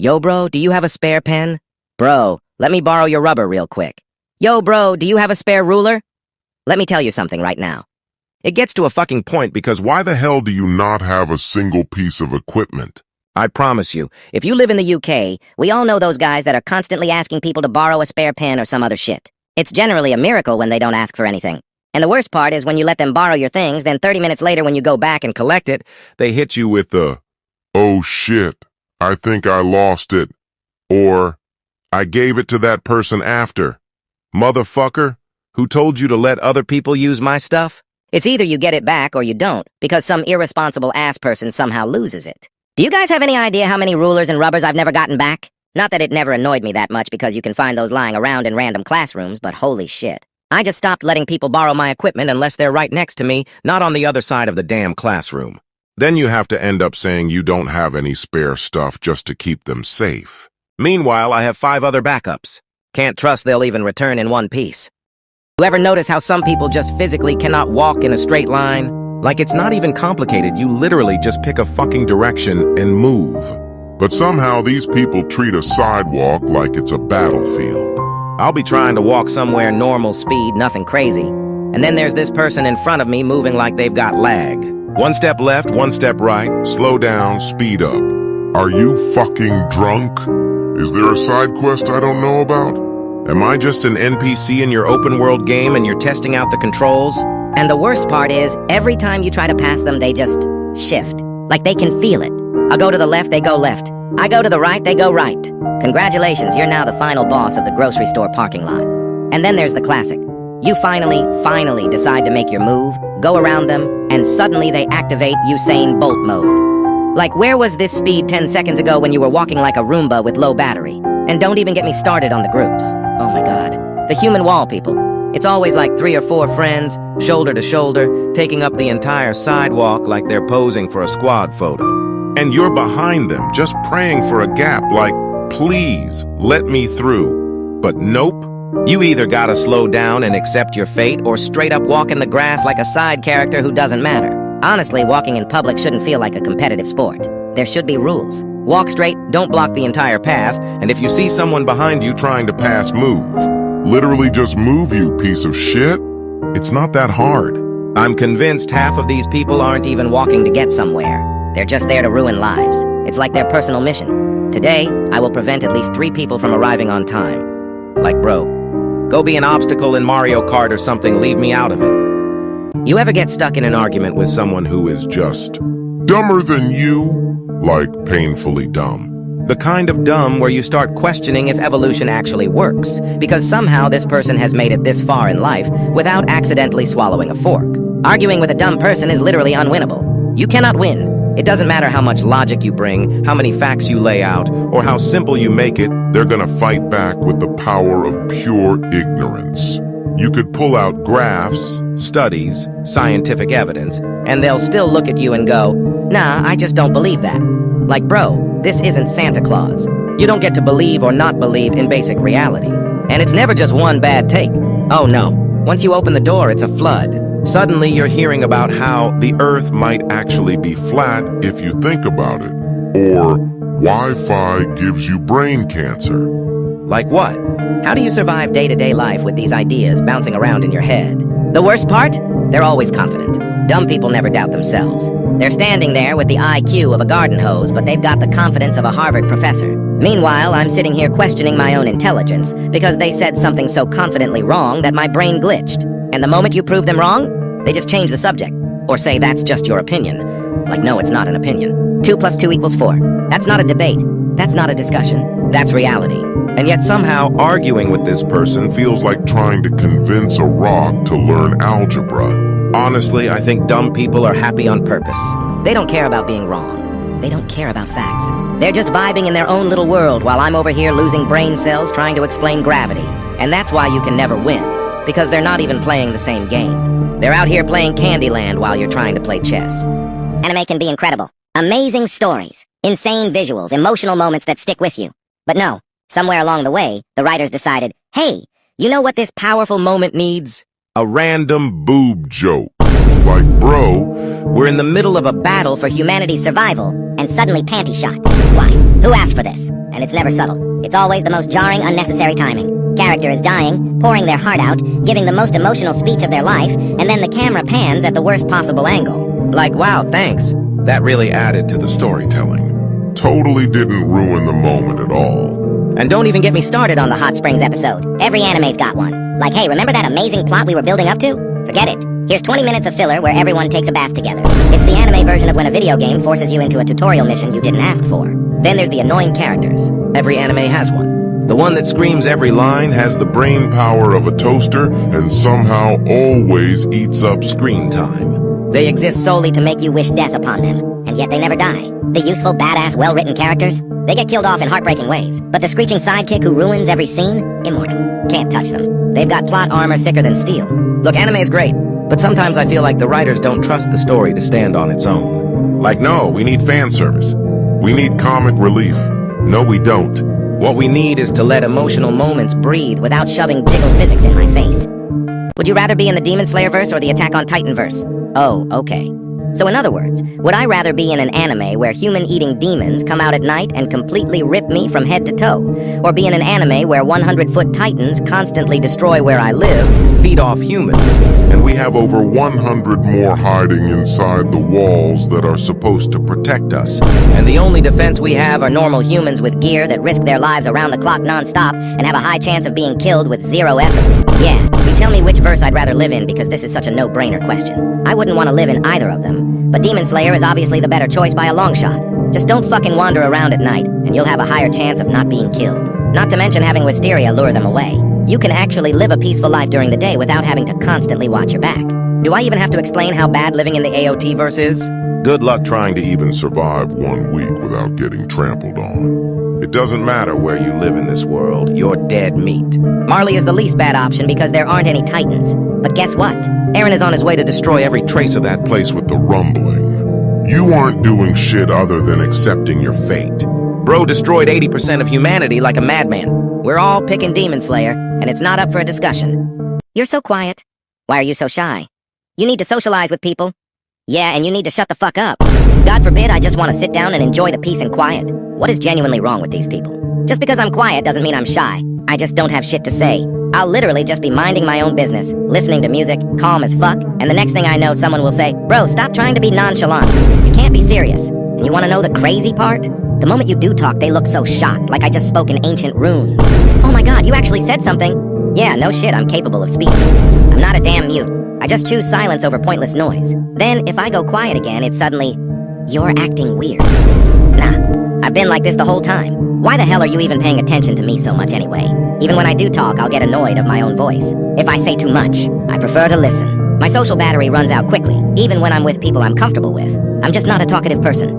Yo, bro, do you have a spare pen? Bro, let me borrow your rubber real quick. Yo, bro, do you have a spare ruler? Let me tell you something right now. It gets to a fucking point because Why the hell do you not have a single piece of equipment? I promise you, if you live in the UK, we all know those guys that are constantly asking people to borrow a spare pen or some other shit. It's generally a miracle when they don't ask for anything. And the worst part is when you let them borrow your things, then 30 minutes later when you go back and collect it, They hit you with the, "Oh shit, I think I lost it," or "I gave it to that person after." Motherfucker, who told you to let other people use my stuff? it's either you get it back or you don't, because some irresponsible ass person somehow loses it. Do you guys have any idea how many rulers and rubbers I've never gotten back? Not that it never annoyed me that much because you can find those lying around in random classrooms, but holy shit. I just stopped letting people borrow my equipment unless they're right next to me, not on the other side of the damn classroom. Then you have to end up saying you don't have any spare stuff just to keep them safe. Meanwhile, I have 5 other backups. Can't trust they'll even return in one piece. You ever notice how some people just physically cannot walk in a straight line? Like it's not even complicated, you literally just pick a fucking direction and move. But somehow these people treat a sidewalk like it's a battlefield. I'll be trying to walk somewhere normal speed, nothing crazy. And then there's this person in front of me moving like they've got lag. 1 step left, 1 step right, slow down, speed up. Are you fucking drunk? Is there a side quest I don't know about? Am I just an NPC in your open world game and you're testing out the controls? And the worst part is, every time you try to pass them, they just shift. Like they can feel it. I go to the left, they go left. I go to the right, they go right. Congratulations, you're now the final boss of the grocery store parking lot. And then there's the classic. You finally decide to make your move, go around them, and suddenly they activate Usain Bolt mode. Like, where was this speed 10 seconds ago when you were walking like a Roomba with low battery? And don't even get me started on the groups. Oh my god. The human wall people. It's always like 3 or 4 friends, shoulder to shoulder, taking up the entire sidewalk like they're posing for a squad photo. And you're behind them, just praying for a gap like, "Please, let me through." But nope. You either gotta slow down and accept your fate, or straight up walk in the grass like a side character who doesn't matter. Honestly, walking in public shouldn't feel like a competitive sport. There should be rules. Walk straight, don't block the entire path, And if you see someone behind you trying to pass, move. Literally just move, you piece of shit. It's not that hard. I'm convinced half of these people aren't even walking to get somewhere. They're just there to ruin lives. It's like their personal mission. Today, I will prevent at least 3 people from arriving on time. Like, bro, go be an obstacle in Mario Kart or something, leave me out of it. You ever get stuck in an argument with someone who is Just dumber than you? Like painfully dumb. the kind of dumb where you start questioning if evolution actually works, because somehow this person has made it this far in life without accidentally swallowing a fork? Arguing with a dumb person is literally unwinnable. You cannot win. It doesn't matter how much logic you bring, how many facts you lay out, Or how simple you make it, they're gonna fight back with the power of pure ignorance. You could pull out graphs, studies, scientific evidence, and they'll still look at you and go, "Nah, I just don't believe that." Like, bro, this isn't Santa Claus. You don't get to believe or not believe in basic reality. And it's never just one bad take. Oh no, once you open the door, it's a flood. Suddenly you're hearing about how the Earth might actually be flat if you think about it. Or Wi-Fi gives you brain cancer. Like what? How do you survive day-to-day life with these ideas bouncing around in your head? The worst part? They're always confident. Dumb people never doubt themselves. They're standing there with the IQ of a garden hose, but they've got the confidence of a Harvard professor. Meanwhile, I'm sitting here questioning my own intelligence because they said something so confidently wrong that my brain glitched. And the moment you prove them wrong, they just change the subject. Or say that's just your opinion. Like, no, it's not an opinion. 2 + 2 = 4. That's not a debate. That's not a discussion. That's reality. And yet somehow arguing with this person feels like trying to convince a rock to learn algebra. Honestly, I think dumb people are happy on purpose. They don't care about being wrong. They don't care about facts. They're just vibing in their own little world while I'm over here losing brain cells trying to explain gravity. And that's why you can never win. Because they're not even playing the same game. They're out here playing Candyland while you're trying to play chess. Anime can be incredible. Amazing stories, insane visuals, emotional moments that stick with you. But no, somewhere along the way, the writers decided, hey, you know what this powerful moment needs? A random boob joke. Like, bro, We're in the middle of a battle For humanity's survival, and suddenly panty shot. Why? Who asked for this? And it's never subtle. It's always the most jarring, unnecessary timing. Character is dying, pouring their heart out, giving the most emotional speech of their life, and then the camera pans at the worst possible angle. Like, wow, thanks. That really added to the storytelling. Totally didn't ruin the moment at all. And don't even get me started on the Hot Springs episode. Every anime's got one. Like, hey, remember that amazing plot we were building up to? Forget it. Here's 20 minutes of filler where everyone takes a bath together. It's the anime version of when a video game forces you into a tutorial mission you didn't ask for. Then there's the annoying characters. Every anime has one. The one that screams every line has the brain power of a toaster and somehow always eats up screen time. They exist solely to make you wish death upon them, and yet they never die. The useful, badass, well-written characters, they get killed off in heartbreaking ways. But the screeching sidekick who ruins every scene, immortal. Can't touch them. They've got plot armor thicker than steel. Look, anime's great, but sometimes I feel like the writers don't trust the story to stand on its own. Like, no, we need fan service. We need comic relief. No, we don't. What we need is to let emotional moments breathe without shoving jiggle physics in my face. Would you rather be in the Demon Slayer verse or the Attack on Titan verse? Oh, okay. So in other words, would I rather be in an anime where human-eating demons come out at night and completely rip me from head to toe? Or be in an anime where 100-foot titans constantly destroy where I live, feed off humans? And we have over 100 more hiding inside the walls that are supposed to protect us. And the only defense we have are normal humans with gear that risk their lives around the clock non-stop and have a high chance of being killed with zero effort. Yeah, you tell me which verse I'd rather live in because this is such a no-brainer question. I wouldn't want to live in either of them, but Demon Slayer is obviously the better choice by a long shot. Just don't fucking wander around at night, and you'll have a higher chance of not being killed. Not to mention having Wisteria lure them away. You can actually live a peaceful life during the day without having to constantly watch your back. Do I even have to explain how bad living in the AOT verse is? Good luck trying to even survive 1 week without getting trampled on. It doesn't matter where you live in this world, you're dead meat. Marley is the least bad option because there aren't any titans. But guess what? Eren is on his way to destroy every trace of that Place with the rumbling. You aren't doing shit other than accepting your fate. Bro destroyed 80% of humanity like a madman. We're all picking Demon Slayer, and it's not up for a discussion. You're so quiet. Why are you so shy? You need to socialize with people. Yeah, and you need to shut the fuck up. God forbid I just want to sit down and enjoy the peace and quiet. What is genuinely wrong with these people? Just because I'm quiet doesn't mean I'm shy. I just don't have shit to say. I'll literally just be minding my own business, listening to music, calm as fuck, and the next thing I know someone will say, "Bro, stop trying to be nonchalant. You can't be serious." And you want to know the crazy part? The moment you do talk, they look so shocked, like I just spoke in ancient runes. Oh my god, you actually said something? Yeah, no shit, I'm capable of speech. I'm not a damn mute. I just choose silence over pointless noise. Then, if I go quiet again, it's suddenly, "You're acting weird." Nah, I've been like this the whole time. Why the hell are you even paying attention to me so much anyway? Even when I do talk, I'll get annoyed of my own voice. If I say too much, I prefer to listen. My social battery runs out quickly, even when I'm with people I'm comfortable with. I'm just not a talkative person.